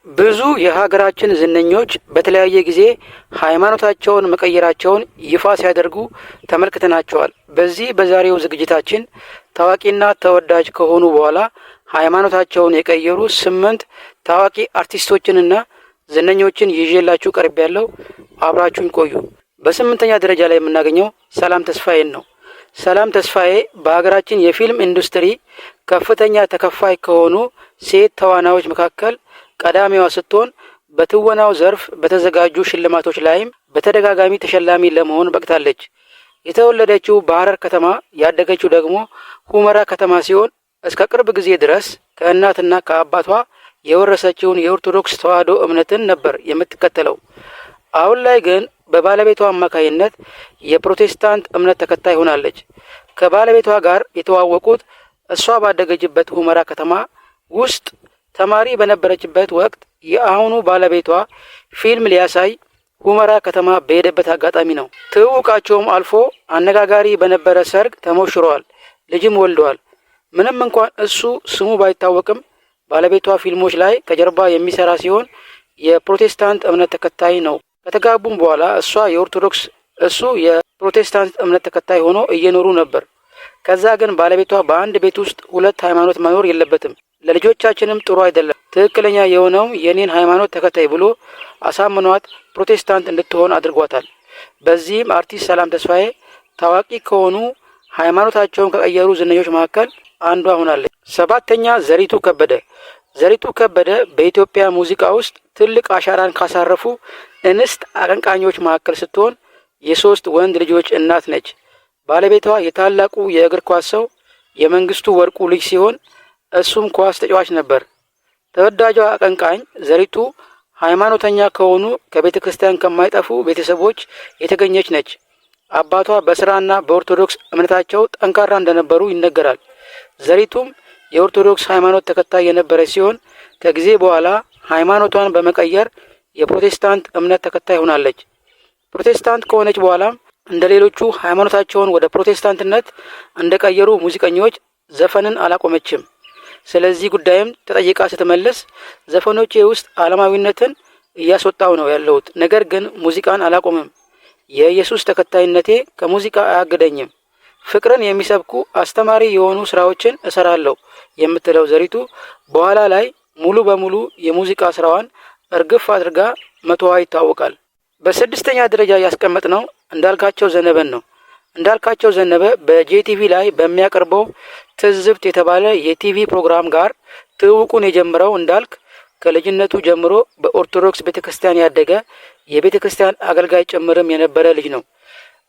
ብዙ የሀገራችን ዝነኞች በተለያየ ጊዜ ሃይማኖታቸውን መቀየራቸውን ይፋ ሲያደርጉ ተመልክተናቸዋል። በዚህ በዛሬው ዝግጅታችን ታዋቂና ተወዳጅ ከሆኑ በኋላ ሃይማኖታቸውን የቀየሩ 8 ታዋቂ አርቲስቶችንና ዝነኞችን ይዤላችሁ ቀርቤያለሁ። አብራችሁን ቆዩ። በስምንተኛ ደረጃ ላይ የምናገኘው ሰላም ተስፋዬን ነው። ሰላም ተስፋዬ በሀገራችን የፊልም ኢንዱስትሪ ከፍተኛ ተከፋይ ከሆኑ ሴት ተዋናዮች መካከል ቀዳሚዋ ስትሆን በትወናው ዘርፍ በተዘጋጁ ሽልማቶች ላይም በተደጋጋሚ ተሸላሚ ለመሆን በቅታለች። የተወለደችው በሐረር ከተማ ያደገችው ደግሞ ሁመራ ከተማ ሲሆን እስከ ቅርብ ጊዜ ድረስ ከእናትና ከአባቷ የወረሰችውን የኦርቶዶክስ ተዋሕዶ እምነትን ነበር የምትከተለው። አሁን ላይ ግን በባለቤቷ አማካይነት የፕሮቴስታንት እምነት ተከታይ ሆናለች። ከባለቤቷ ጋር የተዋወቁት እሷ ባደገችበት ሁመራ ከተማ ውስጥ ተማሪ በነበረችበት ወቅት የአሁኑ ባለቤቷ ፊልም ሊያሳይ ሁመራ ከተማ በሄደበት አጋጣሚ ነው። ትውውቃቸውም አልፎ አነጋጋሪ በነበረ ሰርግ ተሞሽረዋል፣ ልጅም ወልደዋል። ምንም እንኳን እሱ ስሙ ባይታወቅም ባለቤቷ ፊልሞች ላይ ከጀርባ የሚሰራ ሲሆን የፕሮቴስታንት እምነት ተከታይ ነው። ከተጋቡም በኋላ እሱ የፕሮቴስታንት እምነት ተከታይ ሆኖ እየኖሩ ነበር። ከዛ ግን ባለቤቷ በአንድ ቤት ውስጥ ሁለት ሃይማኖት መኖር የለበትም፣ ለልጆቻችንም ጥሩ አይደለም፣ ትክክለኛ የሆነው የኔን ሃይማኖት ተከታይ ብሎ አሳምኗት ፕሮቴስታንት እንድትሆን አድርጓታል። በዚህም አርቲስት ሰላም ተስፋዬ ታዋቂ ከሆኑ ሃይማኖታቸውን ከቀየሩ ዝነኞች መካከል አንዷ ሆናለች። ሰባተኛ ዘሪቱ ከበደ። ዘሪቱ ከበደ በኢትዮጵያ ሙዚቃ ውስጥ ትልቅ አሻራን ካሳረፉ እንስት አቀንቃኞች መካከል ስትሆን የ3 ወንድ ልጆች እናት ነች። ባለቤቷ የታላቁ የእግር ኳስ ሰው የመንግስቱ ወርቁ ልጅ ሲሆን እሱም ኳስ ተጫዋች ነበር። ተወዳጇ አቀንቃኝ ዘሪቱ ሃይማኖተኛ ከሆኑ ከቤተ ክርስቲያን ከማይጠፉ ቤተሰቦች የተገኘች ነች። አባቷ በስራና በኦርቶዶክስ እምነታቸው ጠንካራ እንደነበሩ ይነገራል። ዘሪቱም የኦርቶዶክስ ሃይማኖት ተከታይ የነበረች ሲሆን ከጊዜ በኋላ ሃይማኖቷን በመቀየር የፕሮቴስታንት እምነት ተከታይ ሆናለች። ፕሮቴስታንት ከሆነች በኋላም እንደ ሌሎቹ ሃይማኖታቸውን ወደ ፕሮቴስታንትነት እንደቀየሩ ሙዚቀኞች ዘፈንን አላቆመችም። ስለዚህ ጉዳይም ተጠይቃ ስትመልስ ዘፈኖቼ ውስጥ ዓለማዊነትን እያስወጣው ነው ያለሁት፣ ነገር ግን ሙዚቃን አላቆምም። የኢየሱስ ተከታይነቴ ከሙዚቃ አያግደኝም። ፍቅርን የሚሰብኩ አስተማሪ የሆኑ ስራዎችን እሰራለሁ የምትለው ዘሪቱ በኋላ ላይ ሙሉ በሙሉ የሙዚቃ ስራዋን እርግፍ አድርጋ መተዋ ይታወቃል። በስድስተኛ ደረጃ ያስቀመጥነው እንዳልካቸው ዘነበን ነው። እንዳልካቸው ዘነበ በጄቲቪ ላይ በሚያቀርበው ትዝብት የተባለ የቲቪ ፕሮግራም ጋር ትውውቁን የጀመረው እንዳልክ ከልጅነቱ ጀምሮ በኦርቶዶክስ ቤተክርስቲያን ያደገ የቤተክርስቲያን አገልጋይ ጭምርም የነበረ ልጅ ነው።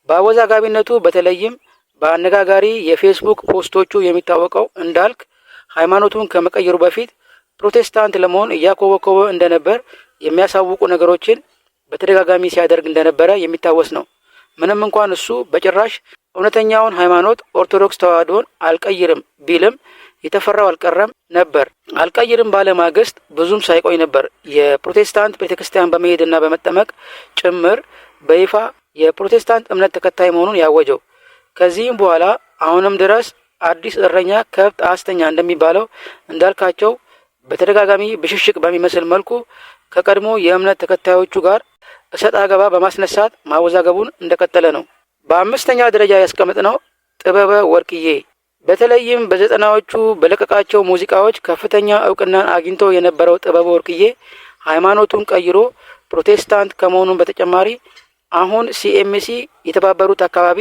በአወዛጋቢነቱ በተለይም በአነጋጋሪ የፌስቡክ ፖስቶቹ የሚታወቀው እንዳልክ ሃይማኖቱን ከመቀየሩ በፊት ፕሮቴስታንት ለመሆን እያኮበኮበ እንደነበር የሚያሳውቁ ነገሮችን በተደጋጋሚ ሲያደርግ እንደነበረ የሚታወስ ነው። ምንም እንኳን እሱ በጭራሽ እውነተኛውን ሃይማኖት ኦርቶዶክስ ተዋሕዶን አልቀይርም ቢልም የተፈራው አልቀረም ነበር። አልቀይርም ባለማግስት ብዙም ሳይቆይ ነበር የፕሮቴስታንት ቤተክርስቲያን በመሄድና በመጠመቅ ጭምር በይፋ የፕሮቴስታንት እምነት ተከታይ መሆኑን ያወጀው። ከዚህም በኋላ አሁንም ድረስ አዲስ እረኛ ከብት አስተኛ እንደሚባለው እንዳልካቸው በተደጋጋሚ ብሽሽቅ በሚመስል መልኩ ከቀድሞ የእምነት ተከታዮቹ ጋር እሰጥ አገባ በማስነሳት ማወዛገቡን እንደቀጠለ ነው። በአምስተኛ ደረጃ ያስቀመጥነው ጥበበ ወርቅዬ። በተለይም በ90ዎቹ በለቀቃቸው ሙዚቃዎች ከፍተኛ እውቅናን አግኝቶ የነበረው ጥበበ ወርቅዬ ሃይማኖቱን ቀይሮ ፕሮቴስታንት ከመሆኑን በተጨማሪ አሁን ሲኤምሲ የተባበሩት አካባቢ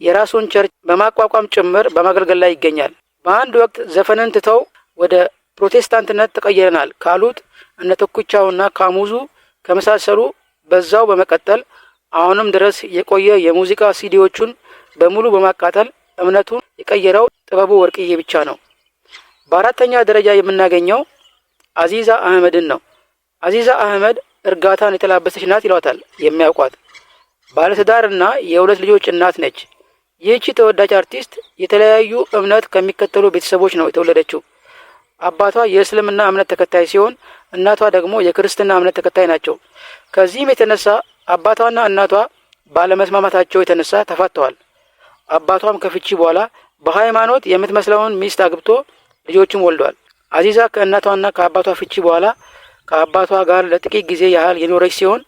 የራሱን ቸርች በማቋቋም ጭምር በማገልገል ላይ ይገኛል። በአንድ ወቅት ዘፈንን ትተው ወደ ፕሮቴስታንትነት ተቀይረናል ካሉት እነ ተኩቻውና ካሙዙ ከመሳሰሉ በዛው በመቀጠል አሁንም ድረስ የቆየ የሙዚቃ ሲዲዎቹን በሙሉ በማቃጠል እምነቱን የቀየረው ጥበቡ ወርቅዬ ብቻ ነው። በአራተኛ ደረጃ የምናገኘው አዚዛ አህመድን ነው። አዚዛ አህመድ እርጋታን የተላበሰች ናት ይሏታል የሚያውቋት። ባለትዳርና የ2 ልጆች እናት ነች። ይህቺ ተወዳጅ አርቲስት የተለያዩ እምነት ከሚከተሉ ቤተሰቦች ነው የተወለደችው። አባቷ የእስልምና እምነት ተከታይ ሲሆን እናቷ ደግሞ የክርስትና እምነት ተከታይ ናቸው። ከዚህም የተነሳ አባቷና እናቷ ባለመስማማታቸው የተነሳ ተፋተዋል። አባቷም ከፍቺ በኋላ በሃይማኖት የምትመስለውን ሚስት አግብቶ ልጆችም ወልዷል። አዚዛ ከእናቷና ከአባቷ ፍቺ በኋላ ከአባቷ ጋር ለጥቂት ጊዜ ያህል የኖረች ሲሆን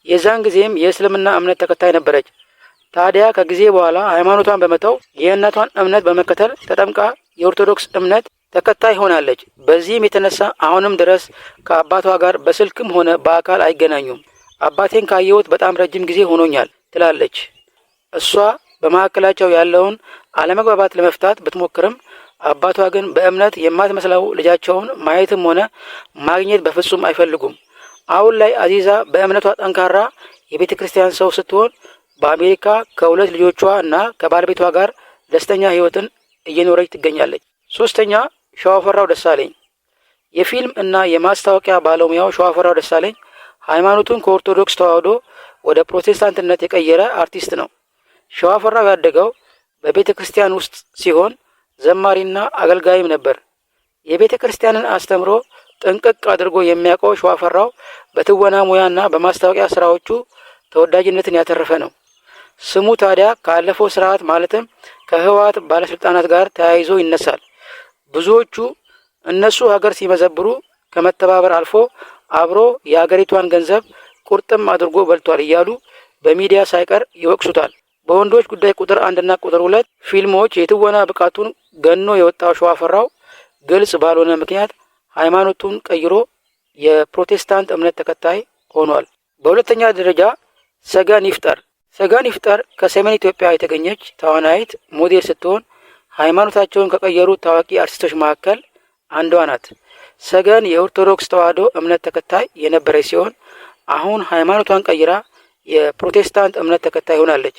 የዛን ጊዜም የእስልምና እምነት ተከታይ ነበረች። ታዲያ ከጊዜ በኋላ ሃይማኖቷን በመተው የእናቷን እምነት በመከተል ተጠምቃ የኦርቶዶክስ እምነት ተከታይ ሆናለች። በዚህም የተነሳ አሁንም ድረስ ከአባቷ ጋር በስልክም ሆነ በአካል አይገናኙም። አባቴን ካየሁት በጣም ረጅም ጊዜ ሆኖኛል ትላለች። እሷ በመካከላቸው ያለውን አለመግባባት ለመፍታት ብትሞክርም አባቷ ግን በእምነት የማትመስለው ልጃቸውን ማየትም ሆነ ማግኘት በፍጹም አይፈልጉም። አሁን ላይ አዚዛ በእምነቷ ጠንካራ የቤተ ክርስቲያን ሰው ስትሆን በአሜሪካ ከሁለት ልጆቿ እና ከባለቤቷ ጋር ደስተኛ ህይወትን እየኖረች ትገኛለች። ሶስተኛ ሸዋፈራው ደሳለኝ። የፊልም እና የማስታወቂያ ባለሙያው ሸዋፈራው ደሳለኝ ሃይማኖቱን ከኦርቶዶክስ ተዋህዶ ወደ ፕሮቴስታንትነት የቀየረ አርቲስት ነው። ሸዋፈራው ያደገው በቤተ ክርስቲያን ውስጥ ሲሆን ዘማሪና አገልጋይም ነበር። የቤተ ክርስቲያንን አስተምሮ ጥንቅቅ አድርጎ የሚያውቀው ሸዋፈራው በትወና ሙያና በማስታወቂያ ስራዎቹ ተወዳጅነትን ያተረፈ ነው። ስሙ ታዲያ ካለፈው ስርዓት ማለትም ከህወሓት ባለስልጣናት ጋር ተያይዞ ይነሳል። ብዙዎቹ እነሱ ሀገር ሲመዘብሩ ከመተባበር አልፎ አብሮ የሀገሪቷን ገንዘብ ቁርጥም አድርጎ በልቷል እያሉ በሚዲያ ሳይቀር ይወቅሱታል። በወንዶች ጉዳይ ቁጥር 1ና ቁጥር 2 ፊልሞች የትወና ብቃቱን ገኖ የወጣው ሸዋፈራው ግልጽ ባልሆነ ምክንያት ሃይማኖቱን ቀይሮ የፕሮቴስታንት እምነት ተከታይ ሆኗል። በሁለተኛ ደረጃ ሰገን ይፍጠር። ሰገን ይፍጠር ከሰሜን ኢትዮጵያ የተገኘች ተዋናይት ሞዴል ስትሆን ሃይማኖታቸውን ከቀየሩ ታዋቂ አርቲስቶች መካከል አንዷ ናት። ሰገን የኦርቶዶክስ ተዋህዶ እምነት ተከታይ የነበረች ሲሆን አሁን ሃይማኖቷን ቀይራ የፕሮቴስታንት እምነት ተከታይ ሆናለች።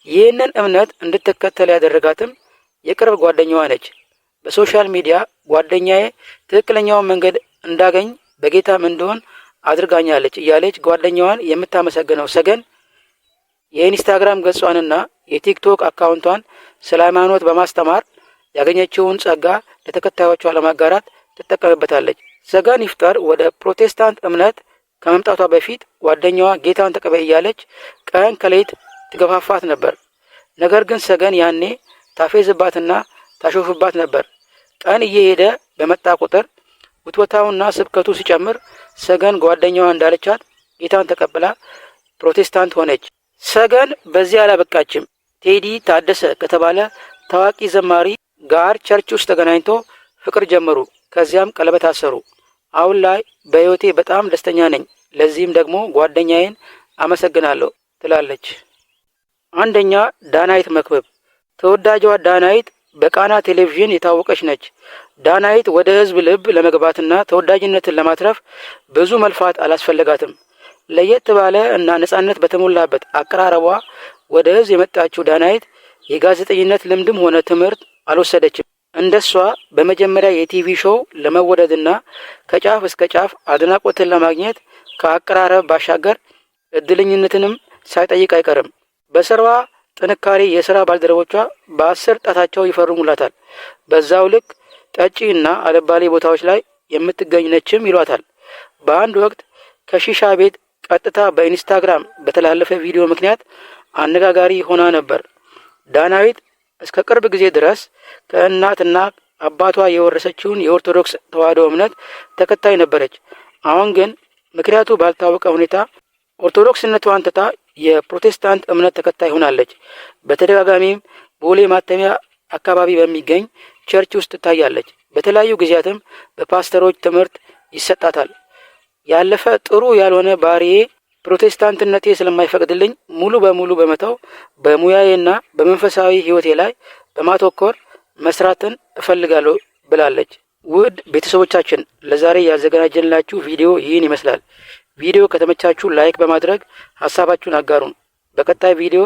ይህንን እምነት እንድትከተል ያደረጋትም የቅርብ ጓደኛዋ ነች። በሶሻል ሚዲያ ጓደኛዬ ትክክለኛውን መንገድ እንዳገኝ በጌታም እንደሆን አድርጋኛለች እያለች ጓደኛዋን የምታመሰግነው ሰገን የኢንስታግራም ገጿንና የቲክቶክ አካውንቷን ስለ ሃይማኖት በማስተማር ያገኘችውን ጸጋ ለተከታዮቿ ለማጋራት ትጠቀምበታለች። ሰገን ይፍጠር ወደ ፕሮቴስታንት እምነት ከመምጣቷ በፊት ጓደኛዋ ጌታን ተቀበይ እያለች ቀን ከሌት ትገፋፋት ነበር። ነገር ግን ሰገን ያኔ ታፌዝባትና ታሾፍባት ነበር። ቀን እየሄደ በመጣ ቁጥር ውትወታውና ስብከቱ ሲጨምር ሰገን ጓደኛዋ እንዳለቻት ጌታን ተቀብላ ፕሮቴስታንት ሆነች። ሰገን በዚህ አላበቃችም። ቴዲ ታደሰ ከተባለ ታዋቂ ዘማሪ ጋር ቸርች ውስጥ ተገናኝቶ ፍቅር ጀመሩ። ከዚያም ቀለበት አሰሩ። አሁን ላይ በህይወቴ በጣም ደስተኛ ነኝ፣ ለዚህም ደግሞ ጓደኛዬን አመሰግናለሁ ትላለች። አንደኛ ዳናይት መክብብ። ተወዳጇ ዳናይት በቃና ቴሌቪዥን የታወቀች ነች። ዳናይት ወደ ህዝብ ልብ ለመግባትና ተወዳጅነትን ለማትረፍ ብዙ መልፋት አላስፈለጋትም። ለየት ባለ እና ነጻነት በተሞላበት አቀራረቧ ወደ ህዝብ የመጣችው ዳናይት የጋዜጠኝነት ልምድም ሆነ ትምህርት አልወሰደችም። እንደሷ በመጀመሪያ የቲቪ ሾው ለመወደድና ከጫፍ እስከ ጫፍ አድናቆትን ለማግኘት ከአቀራረብ ባሻገር እድለኝነትንም ሳይጠይቅ አይቀርም። በስራዋ ጥንካሬ የስራ ባልደረቦቿ በ10 ጣታቸው ይፈርሙላታል። በዛው ልክ ጠጪ እና አለባሌ ቦታዎች ላይ የምትገኝ ነችም ይሏታል። በአንድ ወቅት ከሺሻ ቤት ቀጥታ በኢንስታግራም በተላለፈ ቪዲዮ ምክንያት አነጋጋሪ ሆና ነበር። ዳናዊት እስከ ቅርብ ጊዜ ድረስ ከእናትና አባቷ የወረሰችውን የኦርቶዶክስ ተዋህዶ እምነት ተከታይ ነበረች። አሁን ግን ምክንያቱ ባልታወቀ ሁኔታ ኦርቶዶክስነቷን ትታ የፕሮቴስታንት እምነት ተከታይ ሆናለች። በተደጋጋሚም ቦሌ ማተሚያ አካባቢ በሚገኝ ቸርች ውስጥ ትታያለች። በተለያዩ ጊዜያትም በፓስተሮች ትምህርት ይሰጣታል። ያለፈ ጥሩ ያልሆነ ባህሪዬ ፕሮቴስታንትነቴ ስለማይፈቅድልኝ ሙሉ በሙሉ በመተው በሙያዬና በመንፈሳዊ ህይወቴ ላይ በማተኮር መስራትን እፈልጋለሁ ብላለች። ውድ ቤተሰቦቻችን ለዛሬ ያዘጋጀንላችሁ ቪዲዮ ይህን ይመስላል። ቪዲዮ ከተመቻችሁ ላይክ በማድረግ ሀሳባችሁን አጋሩን። በቀጣይ ቪዲዮ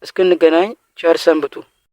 እስክንገናኝ ቸር ሰንብቱ።